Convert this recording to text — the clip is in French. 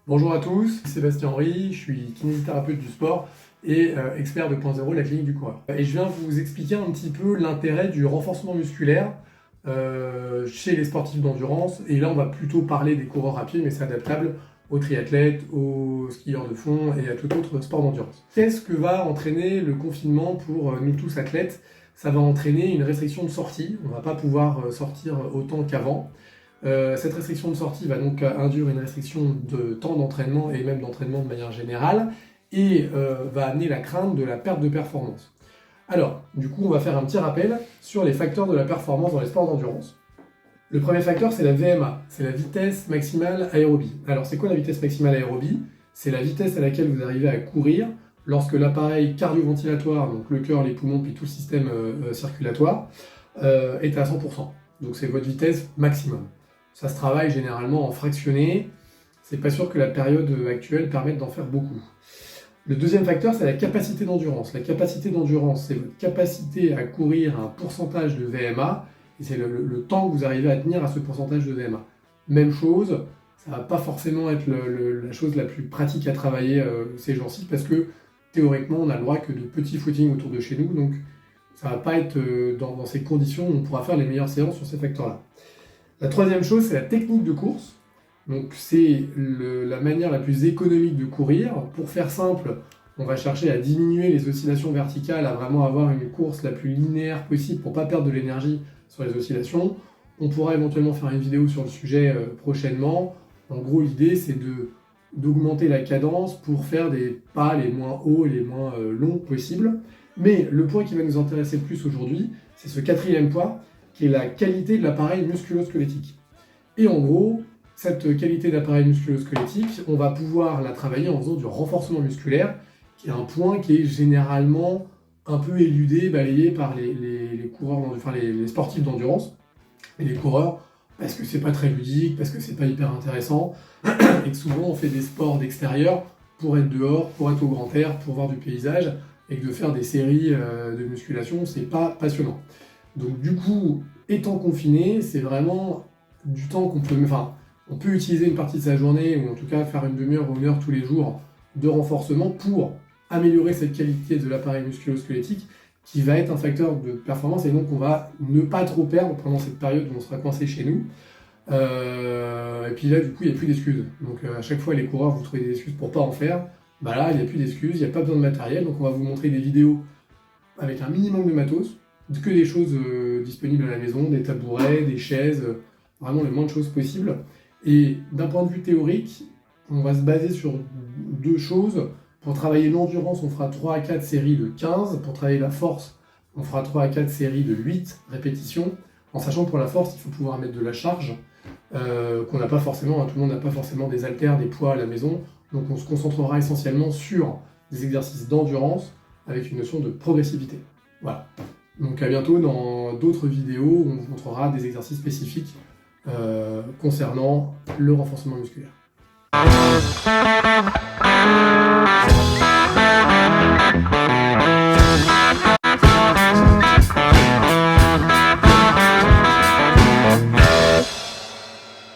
Bonjour à tous, je suis Sébastien Henry, je suis kinésithérapeute du sport et expert de Point Zéro, la clinique du coureur. Et je viens vous expliquer un petit peu l'intérêt du renforcement musculaire chez les sportifs d'endurance. Et là, on va plutôt parler des coureurs rapides, mais c'est adaptable aux triathlètes, aux skieurs de fond et à tout autre sport d'endurance. Qu'est-ce que va entraîner le confinement pour nous tous athlètes? Ça va entraîner une restriction de sortie. On ne va pas pouvoir sortir autant qu'avant. Cette restriction de sortie va donc induire une restriction de temps d'entraînement et même d'entraînement de manière générale et va amener la crainte de la perte de performance. Alors, du coup, on va faire un petit rappel sur les facteurs de la performance dans les sports d'endurance. Le premier facteur, c'est la VMA, c'est la vitesse maximale aérobie. Alors, c'est quoi la vitesse maximale aérobie? C'est la vitesse à laquelle vous arrivez à courir lorsque l'appareil cardio-ventilatoire, donc le cœur, les poumons, puis tout le système circulatoire, est à 100%. Donc, c'est votre vitesse maximum. Ça se travaille généralement en fractionné. C'est pas sûr que la période actuelle permette d'en faire beaucoup. Le deuxième facteur, c'est la capacité d'endurance. La capacité d'endurance, c'est votre capacité à courir un pourcentage de VMA, et c'est le temps que vous arrivez à tenir à ce pourcentage de VMA. Même chose, ça va pas forcément être la chose la plus pratique à travailler ces jours-ci, parce que théoriquement, on n'a le droit que de petits footings autour de chez nous, donc ça va pas être dans ces conditions où on pourra faire les meilleures séances sur ces facteurs-là. La troisième chose, c'est la technique de course. Donc c'est la manière la plus économique de courir. Pour faire simple, on va chercher à diminuer les oscillations verticales, à vraiment avoir une course la plus linéaire possible pour ne pas perdre de l'énergie sur les oscillations. On pourra éventuellement faire une vidéo sur le sujet prochainement. En gros, l'idée, c'est d'augmenter la cadence pour faire des pas les moins hauts et les moins longs possibles. Mais le point qui va nous intéresser le plus aujourd'hui, c'est ce quatrième point, qui est la qualité de l'appareil musculo-squelettique. Et en gros, cette qualité d'appareil musculo-squelettique, on va pouvoir la travailler en faisant du renforcement musculaire, qui est un point qui est généralement un peu éludé, balayé par les coureurs, enfin les sportifs d'endurance, et les coureurs, parce que c'est pas très ludique, parce que c'est pas hyper intéressant, et que souvent on fait des sports d'extérieur pour être dehors, pour être au grand air, pour voir du paysage, et que de faire des séries de musculation, c'est pas passionnant. Donc du coup, étant confiné, c'est vraiment du temps qu'on peut... Enfin, on peut utiliser une partie de sa journée, ou en tout cas faire une demi-heure ou une heure tous les jours de renforcement pour améliorer cette qualité de l'appareil musculo-squelettique qui va être un facteur de performance et donc on va ne pas trop perdre pendant cette période où on sera coincé chez nous. Et puis là, du coup, il n'y a plus d'excuses. Donc à chaque fois, les coureurs, vous trouvez des excuses pour ne pas en faire. Bah là, il n'y a plus d'excuses, il n'y a pas besoin de matériel, donc on va vous montrer des vidéos avec un minimum de matos, que des choses disponibles à la maison, des tabourets, des chaises, vraiment le moins de choses possible. Et d'un point de vue théorique, on va se baser sur deux choses. Pour travailler l'endurance, on fera 3 à 4 séries de 15. Pour travailler la force, on fera 3 à 4 séries de 8 répétitions. En sachant que pour la force, il faut pouvoir mettre de la charge, qu'on n'a pas forcément, tout le monde n'a pas forcément des haltères, des poids à la maison. Donc on se concentrera essentiellement sur des exercices d'endurance avec une notion de progressivité. Voilà. Donc à bientôt dans d'autres vidéos où on vous montrera des exercices spécifiques concernant le renforcement musculaire.